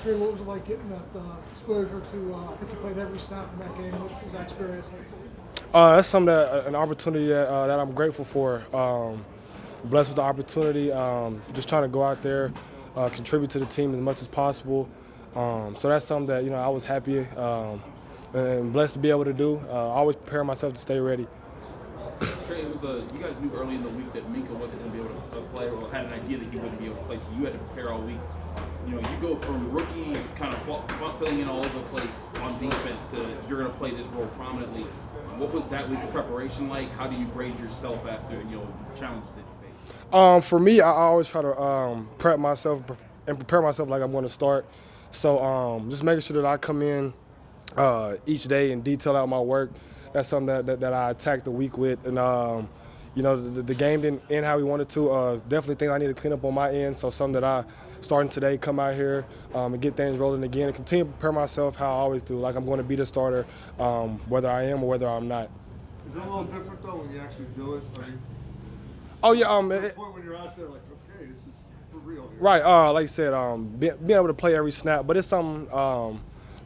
Tre, what was it like getting that exposure to, I think you played every snap in that game. What was that experience like for you? That's something an opportunity that I'm grateful for. Blessed with the opportunity. Just trying to go out there, contribute to the team as much as possible. So that's something that I was happy and blessed to be able to do. I always prepare myself to stay ready. Trey, it was you guys knew early in the week that Minka wasn't going to be able to play, or had an idea that he wouldn't be able to play, so you had to prepare all week. You go from rookie kind of filling in all over the place on defense to you're going to play this role prominently. What was that week of preparation like? How do you grade yourself after the challenges that you faced? For me, I always try to prep myself and prepare myself like I'm going to start. So just making sure that I come in each day and detail out my work. That's something that I attacked the week with. And, the game didn't end how we wanted to. Definitely things I need to clean up on my end. So something that I, starting today, come out here and get things rolling again and continue to prepare myself how I always do. Like I'm going to be the starter whether I am or whether I'm not. Is it a little different, though, when you actually do it? I mean, Oh, yeah. the point when you're out there, like, okay, this is for real here. Right. Like I said, being able to play every snap, but it's something,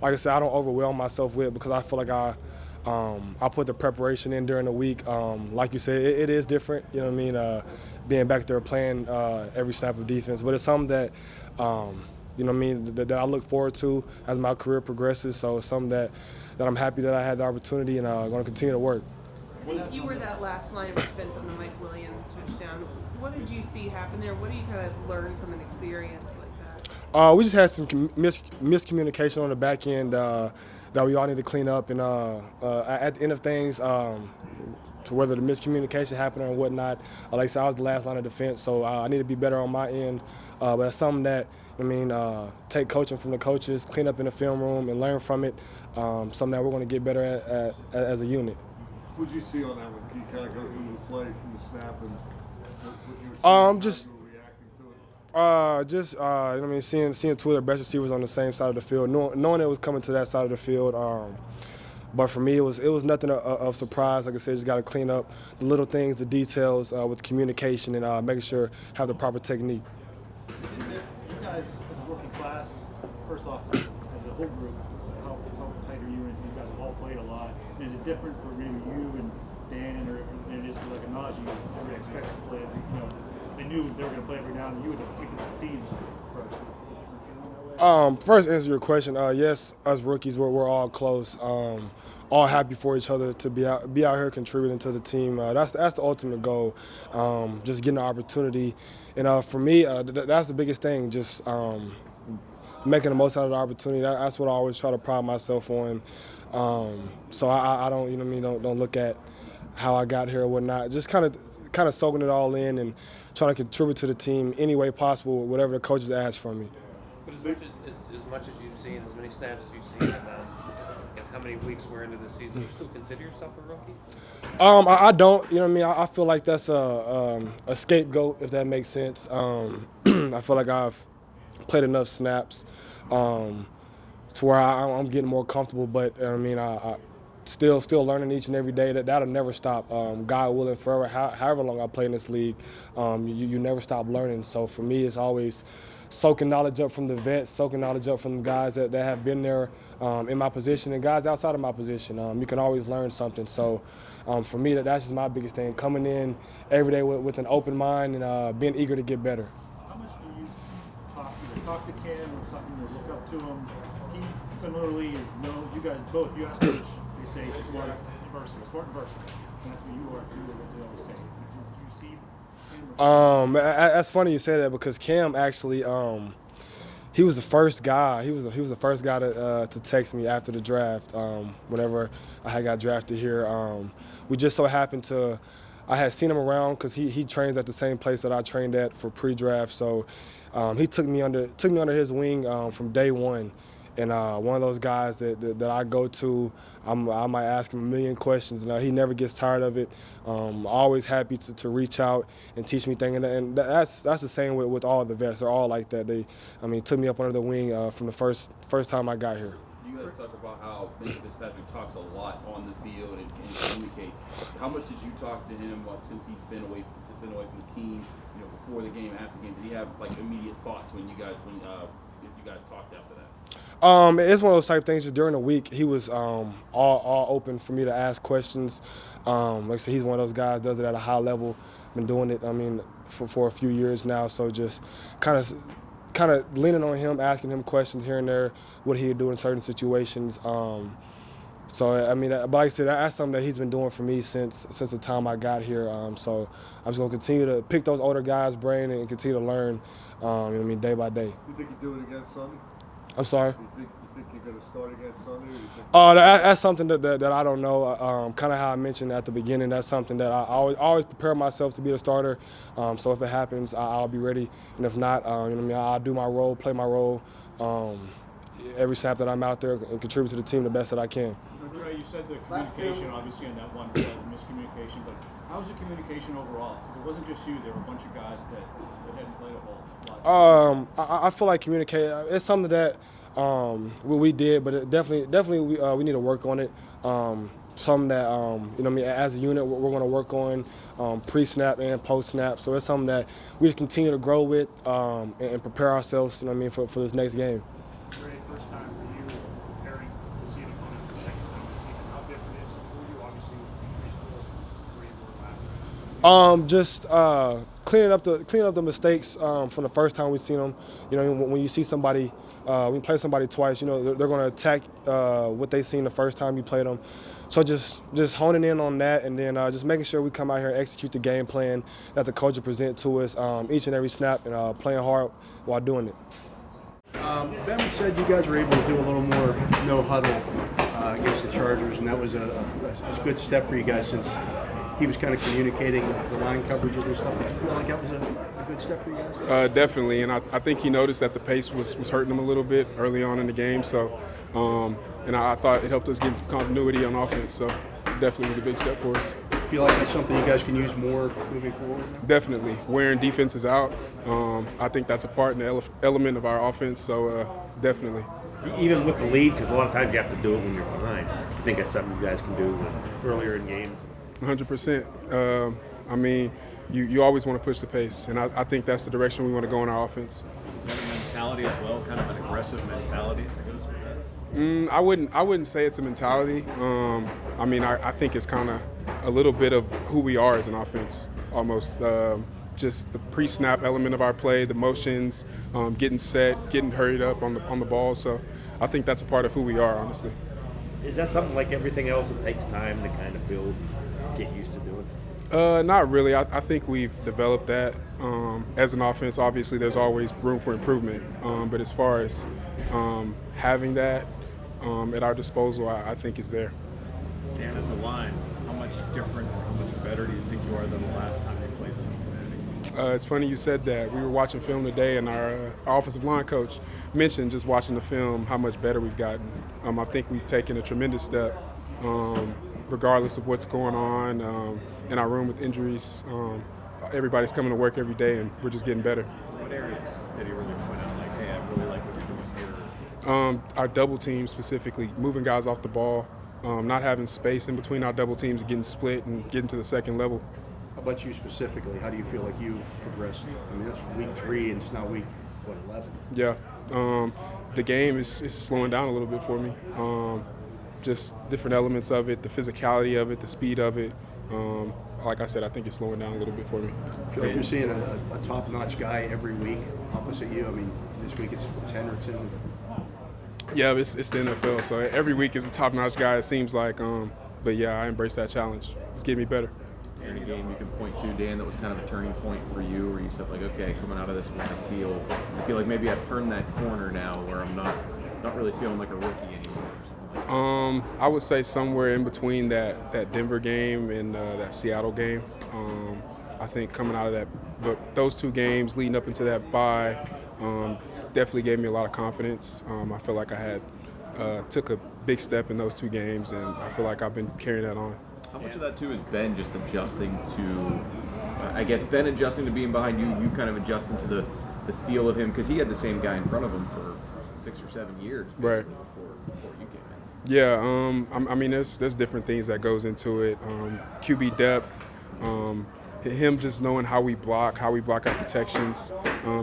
like I said, I don't overwhelm myself with because I feel like I put the preparation in during the week. Like you said, it is different. You know what I mean? Being back there playing every snap of defense, but it's something that, you know what I mean, that I look forward to as my career progresses. So it's something that I'm happy that I had the opportunity and going to continue to work. I think you were that last line of defense on the Mike Williams touchdown. What did you see happen there? What do you kind of learn from an experience like that? We just had some miscommunication on the back end that we all need to clean up. And at the end of things, to whether the miscommunication happened or whatnot, like I said, I was the last line of defense, so I need to be better on my end. But it's something that, take coaching from the coaches, clean up in the film room, and learn from it. Something that we're going to get better at as a unit. What did you see on that one? Can you kind of go through the play from the snap and what you were seeing, Just how you were reacting to it? seeing two of the best receivers on the same side of the field, knowing it was coming to that side of the field. But for me, it was nothing of surprise. Like I said, just got to clean up the little things, the details with communication and making sure have the proper technique. You guys, as a rookie class, first off, as a whole group, how tight are you? And you guys have all played a lot. Is it different for maybe you and Dan, or it is for like a Najee who expects to play? They knew they were going to play every now and then. You would have picked the team first. Is it different feeling that way? First, answer your question. Yes, us rookies, we're all close. All happy for each other to be out here contributing to the team. That's the ultimate goal. Just getting the opportunity, and for me, that's the biggest thing. Just making the most out of the opportunity. That's what I always try to pride myself on. So I don't, don't look at how I got here or whatnot. Just kind of soaking it all in and trying to contribute to the team any way possible, whatever the coaches ask from me. But as much as you've seen, as many snaps as you've seen, and how many weeks we're into the season, do you still consider yourself a rookie? I don't. I feel like that's a scapegoat, if that makes sense. I feel like I've played enough snaps to where I'm getting more comfortable. But I still learning each and every day. That'll never stop. God willing, forever, however long I play in this league, you never stop learning. So for me, it's always soaking knowledge up from the vets, soaking knowledge up from the guys that have been there in my position and guys outside of my position. You can always learn something. So for me, that's just my biggest thing, coming in every day with an open mind and being eager to get better. How much do you talk to Cam or something, or look up to him? He similarly is you guys both, you ask coach, they say smart and versatile. And that's what you are too, what they always say. Do you see him? That's funny you say that because Cam actually, he was the first guy. He was the first guy to text me after the draft. Whenever I had got drafted here, we just so happened to. I had seen him around because he trains at the same place that I trained at for pre-draft. So he took me under his wing from day one. And one of those guys that I go to, I might ask him a million questions, and he never gets tired of it. Always happy to reach out and teach me things, and that's the same with all the vets. They're all like that. They took me up under the wing from the first time I got here. You guys talk about how Minka Fitzpatrick talks a lot on the field and communicates. How much did you talk to him since he's been away from the team? Before the game, after the game, did he have like immediate thoughts if you you guys talked after that? It's one of those type things. Just during the week, he was all open for me to ask questions. Like I said, he's one of those guys does it at a high level. Been doing it, I mean, for a few years now. So just kind of leaning on him, asking him questions here and there, what he would do in certain situations. So I mean, but like I said, that's something that he's been doing for me since the time I got here. So I'm just gonna continue to pick those older guys' brain and continue to learn. You know what I mean, day by day. You think you do it against Sunday? I'm sorry. You think you're going to start against Sunday? Or you think That's something that I don't know. Kind of how I mentioned at the beginning, that's something that I always prepare myself to be the starter. So if it happens, I'll be ready. And if not, you know what I mean, I'll do my role, play my role every snap that I'm out there and contribute to the team the best that I can. Tre, you said the communication, obviously, on that one play, the miscommunication, but how was the communication overall? Because it wasn't just you, there were a bunch of guys that hadn't played a whole lot. I feel like it's something that we did, but it definitely we need to work on it. Something that you know what I mean, as a unit we're going to work on pre-snap and post-snap. So it's something that we just continue to grow with and prepare ourselves. You know what I mean, for this next game. Tre, first time for you preparing to see an opponent for the second time this season. How different is it for you, obviously, with where you were last year? Just cleaning up the mistakes from the first time we've seen them. You know, when you see somebody, when you play somebody twice, you know they're going to attack what they seen the first time you played them. So just honing in on that, and then just making sure we come out here and execute the game plan that the coach will present to us each and every snap, and playing hard while doing it. Ben said you guys were able to do a little more no-huddle against the Chargers, and that was a good step for you guys since he was kind of communicating the line coverages and stuff. Did you feel like that was a good step for you guys? Definitely, and I think he noticed that the pace was hurting him a little bit early on in the game. So, and I thought it helped us get some continuity on offense. So, definitely was a big step for us. Feel like that's something you guys can use more moving forward? Definitely, wearing defenses out. I think that's a part and element of our offense. So, definitely. Even with the lead, because a lot of times you have to do it when you're behind. I think that's something you guys can do earlier in games. 100%. I mean, you always want to push the pace, and I think that's the direction we want to go in our offense. Is that a mentality as well, kind of an aggressive mentality? I wouldn't say it's a mentality. I mean, I think it's kind of a little bit of who we are as an offense, almost. Just the pre-snap element of our play, the motions, getting set, getting hurried up on the ball. So I think that's a part of who we are, honestly. Is that something like everything else that takes time to kind of build, get used to doing? Not really. I think we've developed that. As an offense, obviously there's always room for improvement. But as far as having that at our disposal, I think it's there. Dan, as a line, how much different, how much better do you think you are than the last time you played Cincinnati? It's funny you said that. We were watching film today, and our offensive line coach mentioned just watching the film how much better we've gotten. I think we've taken a tremendous step, regardless of what's going on in our room with injuries. Everybody's coming to work every day, and we're just getting better. What areas did you really point out, like, hey, I really like what you're doing here? Our double team specifically, moving guys off the ball, not having space in between our double teams, getting split and getting to the second level. How about you specifically? How do you feel like you progressed? I mean, that's week 3, and it's now week, 11? Yeah. The game is slowing down a little bit for me. Just different elements of it, the physicality of it, the speed of it. Like I said, I think it's slowing down a little bit for me. I feel like you're seeing a top-notch guy every week opposite you. I mean, this week it's Hendrickson. Yeah, it's the NFL, so every week is a top-notch guy, it seems like. But, yeah, I embrace that challenge. It's getting me better. Is there any game you can point to, Dan, that was kind of a turning point for you, where you said, like, okay, coming out of this one, I feel like maybe I've turned that corner now, where I'm not really feeling like a rookie anymore? I would say somewhere in between that Denver game and that Seattle game. I think coming out of that, but those 2 games leading up into that bye definitely gave me a lot of confidence. I feel like I had took a big step in those 2 games, and I feel like I've been carrying that on. How much of that, too, is Ben just adjusting to, I guess, Ben adjusting to being behind you, you kind of adjusting to the feel of him, because he had the same guy in front of him for 6 or 7 years, right, before you came in. Yeah, I mean, there's different things that goes into it. QB depth, him just knowing how we block our protections,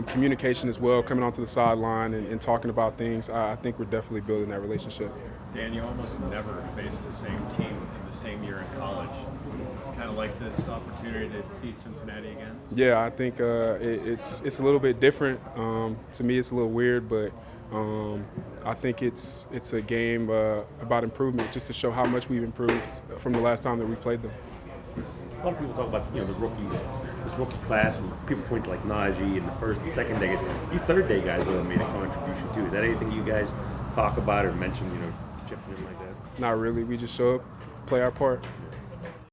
communication as well, coming onto the sideline and talking about things. I think we're definitely building that relationship. Dan, you almost never faced the same team in the same year in college. Kind of like this opportunity to see Cincinnati again? Yeah, I think it's a little bit different. To me, it's a little weird, but I think it's a game about improvement, just to show how much we've improved from the last time that we played them. A lot of people talk about, the rookies, this rookie class, and people point to like Najee and the first and second day guys. You third day guys really made a contribution too. Is that anything you guys talk about or mention, chipping in like that? Not really. We just show up, play our part.